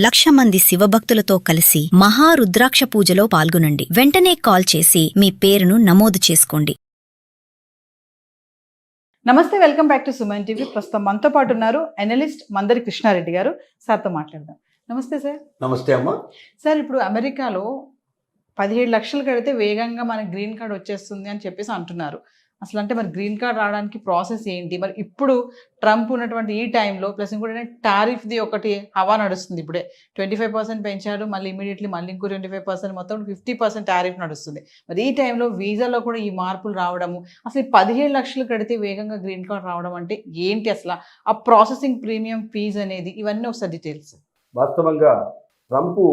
1,00,000 మంది శివభక్తులతో కలిసి మహారుద్రాక్ష పూజలో పాల్గొనండి. వెంటనే కాల్ చేసి మీ పేరును నమోదు చేసుకోండి. నమస్తే, welcome back to Suman TV. ప్రస్తుతం మనతో పాటు ఉన్నారు అనలిస్ట్ మందరి కృష్ణారెడ్డి గారు. సార్తో మాట్లాడదాం. నమస్తే సార్. నమస్తే అమ్మా. సార్, ఇప్పుడు అమెరికాలో 17 లక్షలు కడితే వేగంగా మనకి గ్రీన్ కార్డ్ వచ్చేస్తుంది అని చెప్పేసి అంటున్నారు. అసలు అంటే మరి గ్రీన్ కార్డ్ రావడానికి ప్రాసెస్ ఏంటి? మరి ఇప్పుడు ట్రంప్ ఉన్నటువంటి ఈ టైంలో ప్లస్ ఇంకోటి టారిఫ్ది ఒకటి హవా నడుస్తుంది. ఇప్పుడే 25% పెంచాడు, మళ్ళీ ఇమీడియట్లీ మళ్ళీ ఇంకో 25%, మొత్తం 50% టారిఫ్ నడుస్తుంది. మరి ఈ టైంలో వీసాలో కూడా ఈ మార్పులు రావడము, అసలు 17 లక్షలు కడితే వేగంగా గ్రీన్ కార్డ్ రావడం అంటే ఏంటి? అసలు ఆ ప్రాసెసింగ్ ప్రీమియం ఫీజు అనేది, ఇవన్నీ ఒకసారి డీటెయిల్స్. వాస్తవంగా ట్రంప్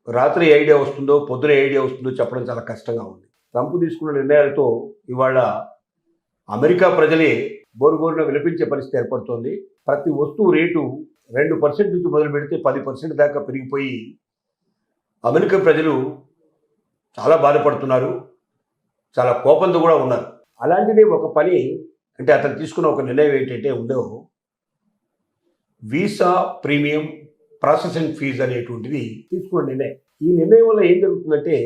రాత్రి ఐడియా వస్తుందో పొద్దున ఐడియా వస్తుందో చెప్పడం చాలా కష్టంగా ఉంది. ట్రంప్ తీసుకున్న నిర్ణయాలతో ఇవాళ అమెరికా ప్రజలే బోరుగోరున విలపించే పరిస్థితి ఏర్పడుతోంది. ప్రతి వస్తువు రేటు 2% నుంచి మొదలు పెడితే 10% దాకా పెరిగిపోయి అమెరికా ప్రజలు చాలా బాధపడుతున్నారు, చాలా కోపంతో కూడా ఉన్నారు. అలాంటిదే ఒక పని అంటే అతను తీసుకున్న ఒక నిర్ణయం ఏంటంటే ఉందో వీసా ప్రీమియం ప్రాసెసింగ్ ఫీజు అనేటువంటిది తీసుకున్న నిర్ణయం. ఈ నిర్ణయం వల్ల ఏం జరుగుతుందంటే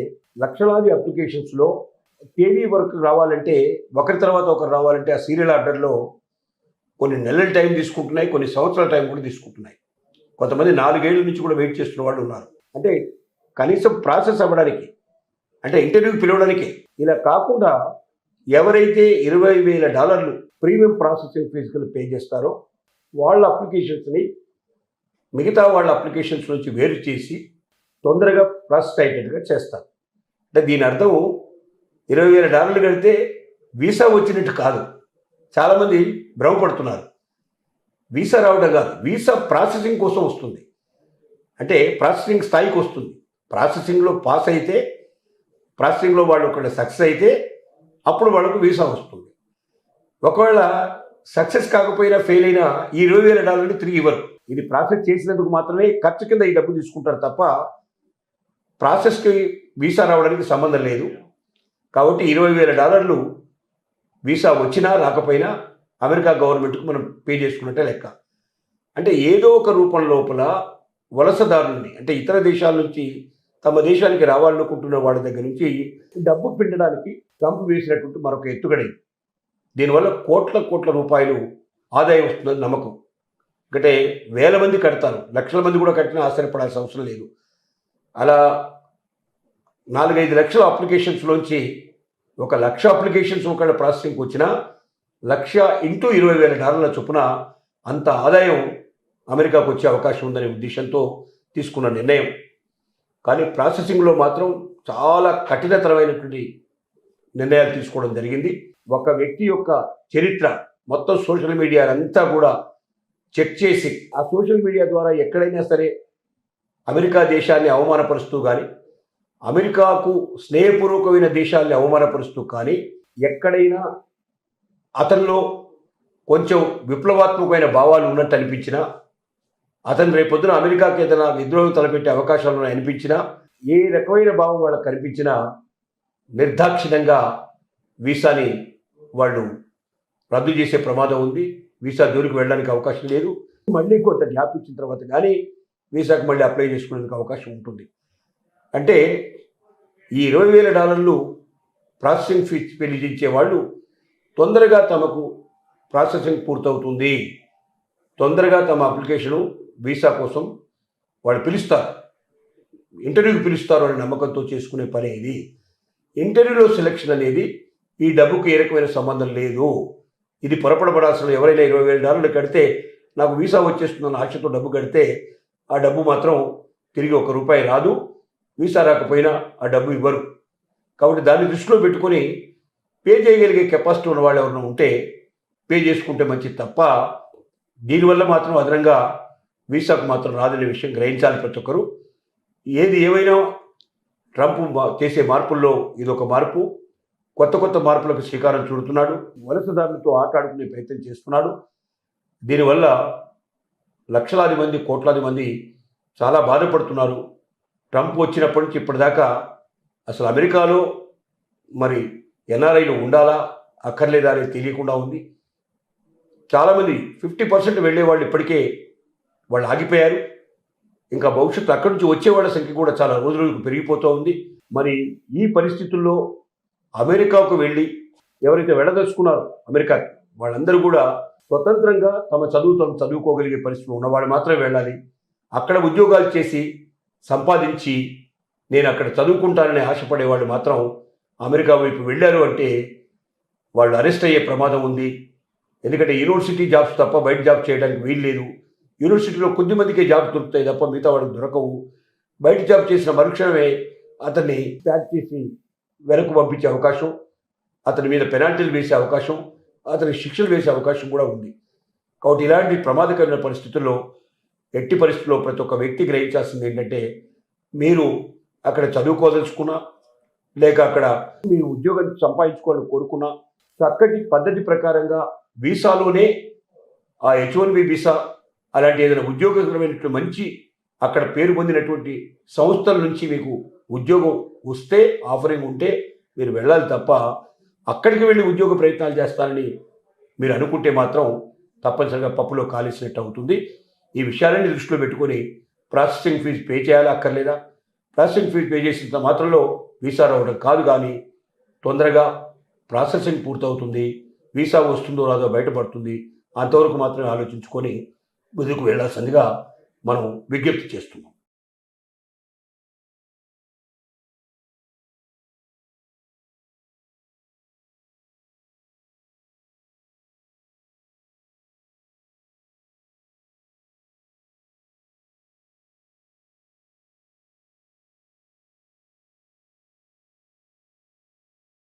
లక్షలాది అప్లికేషన్స్లో తేదీ వరకు రావాలంటే ఒకరి తర్వాత ఒకరు రావాలంటే ఆ సీరియల్ ఆర్డర్లో కొన్ని నెలల టైం తీసుకుంటున్నాయి, కొన్ని సంవత్సరాల టైం కూడా తీసుకుంటున్నాయి. కొంతమంది 4 ఏళ్ల నుంచి కూడా వెయిట్ చేస్తున్న వాళ్ళు ఉన్నారు. అంటే కనీసం ప్రాసెస్ అవ్వడానికి, అంటే ఇంటర్వ్యూకి పిలవడానికి. ఇలా కాకుండా ఎవరైతే $20,000 ప్రీమియం ప్రాసెసింగ్ ఫీజులు పే చేస్తారో వాళ్ళ అప్లికేషన్స్ని మిగతా వాళ్ళ అప్లికేషన్స్ నుంచి వేరు చేసి తొందరగా ప్రాసెస్ అయ్యేటట్టుగా చేస్తారు. అంటే దీని అర్థం $20,000 కడితే వీసా వచ్చినట్టు కాదు. చాలామంది భ్రమపడుతున్నారు. వీసా రావడం కాదు, వీసా ప్రాసెసింగ్ కోసం వస్తుంది. అంటే ప్రాసెసింగ్ స్థాయికి వస్తుంది. ప్రాసెసింగ్లో పాస్ అయితే, ప్రాసెసింగ్లో వాళ్ళు ఒకవేళ సక్సెస్ అయితే అప్పుడు వాళ్ళకు వీసా వస్తుంది. ఒకవేళ సక్సెస్ కాకపోయినా ఫెయిల్ అయినా ఈ $20,000 తిరిగి ఇవ్వరు. ఇది ప్రాసెస్ చేసినందుకు మాత్రమే ఖర్చు కింద ఈ డబ్బు తీసుకుంటారు తప్ప ప్రాసెస్కి వీసా రావడానికి సంబంధం లేదు. కాబట్టి $20,000 వీసా వచ్చినా రాకపోయినా అమెరికా గవర్నమెంట్కు మనం పే చేసుకున్నట్టే లెక్క. అంటే ఏదో ఒక రూపం లోపల వలసదారులని, అంటే ఇతర దేశాల నుంచి తమ దేశానికి రావాలనుకుంటున్న వాళ్ళ దగ్గర నుంచి డబ్బు పిండడానికి ట్రంప్ వేసినటువంటి మరొక ఎత్తుగడైంది. దీనివల్ల కోట్ల రూపాయలు ఆదాయం వస్తుందని నమ్మకం. అంటే వేల మంది కడతారు, లక్షల మంది కూడా కట్టినా ఆశ్చర్యపడాల్సిన అవసరం లేదు. అలా 4-5 లక్షల అప్లికేషన్స్లోంచి 1,00,000 అప్లికేషన్స్ ఒకవేళ ప్రాసెసింగ్కి వచ్చినా 1,00,000 ఇంటూ $20,000 చొప్పున అంత ఆదాయం అమెరికాకు వచ్చే అవకాశం ఉందనే ఉద్దేశంతో తీసుకున్న నిర్ణయం. కానీ ప్రాసెసింగ్లో మాత్రం చాలా కఠినతరమైనటువంటి నిర్ణయాలు తీసుకోవడం జరిగింది. ఒక వ్యక్తి యొక్క చరిత్ర మొత్తం సోషల్ మీడియా అంతా కూడా చెక్ చేసి ఆ సోషల్ మీడియా ద్వారా ఎక్కడైనా సరే అమెరికా దేశాన్ని అవమానపరుస్తూ కానీ, అమెరికాకు స్నేహపూర్వకమైన దేశాన్ని అవమానపరుస్తూ కానీ, ఎక్కడైనా అతనిలో కొంచెం విప్లవాత్మకమైన భావాలు ఉన్నట్టు అనిపించినా, అతను రేపొద్దున అమెరికాకి ఏదైనా విద్రోహం తలపెట్టే అవకాశాలను అనిపించినా, ఏ రకమైన భావం వాళ్ళకి కనిపించినా నిర్దాక్షిణ్యంగా వీసాని వాళ్ళు రద్దు చేసే ప్రమాదం ఉంది. వీసా జోలికి వెళ్ళడానికి అవకాశం లేదు. మళ్ళీ కొంత గ్యాప్ ఇచ్చిన తర్వాత కానీ వీసాకి మళ్ళీ అప్లై చేసుకునేందుకు అవకాశం ఉంటుంది. అంటే ఈ $20,000 ప్రాసెసింగ్ ఫీజు చెల్లించే వాళ్ళు తొందరగా తమకు ప్రాసెసింగ్ పూర్తవుతుంది, తొందరగా తమ అప్లికేషను వీసా కోసం వాళ్ళు పిలుస్తారు, ఇంటర్వ్యూకి పిలుస్తారు అనే నమ్మకంతో చేసుకునే పని ఇది. ఇంటర్వ్యూలో సెలెక్షన్ అనేది ఈ డబ్బుకు ఏ రకమైన సంబంధం లేదు. ఇది పొరపడబడాల్సిన, ఎవరైనా $20,000 కడితే నాకు వీసా వచ్చేస్తుందన్న ఆశతో డబ్బు కడితే ఆ డబ్బు మాత్రం తిరిగి ₹1 రాదు. వీసా రాకపోయినా ఆ డబ్బు ఇవ్వరు. కాబట్టి దాన్ని దృష్టిలో పెట్టుకొని పే చేయగలిగే కెపాసిటీ ఉన్న వాళ్ళు ఎవరైనా ఉంటే పే చేసుకుంటే మంచిది తప్ప దీనివల్ల మాత్రం అదనంగా వీసాకు మాత్రం రాదనే విషయం గ్రహించాలి ప్రతి ఒక్కరు. ఏది ఏమైనా ట్రంప్ చేసే మార్పుల్లో ఇదొక మార్పు. కొత్త మార్పులకు శ్రీకారం చుడుతున్నాడు. వలసదారులతో ఆటాడుకునే ప్రయత్నం చేస్తున్నాడు. దీనివల్ల లక్షలాది మంది, కోట్లాది మంది చాలా బాధపడుతున్నారు. ట్రంప్ వచ్చినప్పటి నుంచి ఇప్పటిదాకా అసలు అమెరికాలో మరి ఎన్ఆర్ఐలు ఉండాలా అక్కర్లేదా అనేది తెలియకుండా ఉంది. చాలామంది 50% వెళ్ళేవాళ్ళు ఇప్పటికే వాళ్ళు ఆగిపోయారు. ఇంకా భవిష్యత్తు అక్కడి నుంచి వచ్చేవాళ్ళ సంఖ్య కూడా చాలా రోజులకు పెరిగిపోతూ ఉంది. మరి ఈ పరిస్థితుల్లో అమెరికాకు వెళ్ళి ఎవరైతే వెళ్ళదలుచుకున్నారో అమెరికాకి వాళ్ళందరూ కూడా స్వతంత్రంగా తమ చదువుకోగలిగే పరిస్థితులు ఉన్నవాళ్ళు మాత్రమే వెళ్ళాలి. అక్కడ ఉద్యోగాలు చేసి సంపాదించి నేను అక్కడ చదువుకుంటానని ఆశపడేవాళ్ళు మాత్రం అమెరికా వైపు వెళ్ళారు అంటే వాళ్ళు అరెస్ట్ అయ్యే ప్రమాదం ఉంది. ఎందుకంటే యూనివర్సిటీ జాబ్స్ తప్ప బయట జాబ్ చేయడానికి వీలు లేదు. యూనివర్సిటీలో కొద్దిమందికే జాబ్ దొరుకుతాయి తప్ప మిగతా వాళ్ళకి దొరకవు. బయట జాబ్ చేసిన మరుక్షణమే అతన్ని ప్యాక్ చేసి వెనక్కు పంపించే అవకాశం, అతని మీద పెనాల్టీలు వేసే అవకాశం, అతనికి శిక్షలు వేసే అవకాశం కూడా ఉంది. కాబట్టి ఇలాంటి ప్రమాదకరమైన పరిస్థితుల్లో ఎట్టి పరిస్థితుల్లో ప్రతి ఒక్క వ్యక్తి గ్రహించాల్సింది ఏంటంటే, మీరు అక్కడ చదువుకోదలుచుకున్నా లేక అక్కడ మీ ఉద్యోగం సంపాదించుకోవాలని కోరుకున్నా చక్కటి పద్ధతి ప్రకారంగా వీసాలోనే ఆ H1B వీసా అలాంటి ఏదైనా ఉద్యోగకరమైనటువంటి మంచి అక్కడ పేరు పొందినటువంటి సంస్థల నుంచి మీకు ఉద్యోగం వస్తే ఆఫరింగ్ ఉంటే మీరు వెళ్ళాలి తప్ప అక్కడికి వెళ్ళి ఉద్యోగ ప్రయత్నాలు చేస్తానని మీరు అనుకుంటే మాత్రం తప్పనిసరిగా పప్పులో కాలేసినట్టు అవుతుంది. ఈ విషయాలన్నీ దృష్టిలో పెట్టుకొని ప్రాసెసింగ్ ఫీజు పే చేయాలా అక్కర్లేదా, ప్రాసెసింగ్ ఫీజు పే చేసినంత మాత్రంలో వీసా రావడం కాదు, కానీ తొందరగా ప్రాసెసింగ్ పూర్తవుతుంది, వీసా వస్తుందో రాదో బయటపడుతుంది. అంతవరకు మాత్రమే ఆలోచించుకొని ముందుకు వెళ్ళాల్సిందిగా మనం విజ్ఞప్తి చేస్తున్నాం.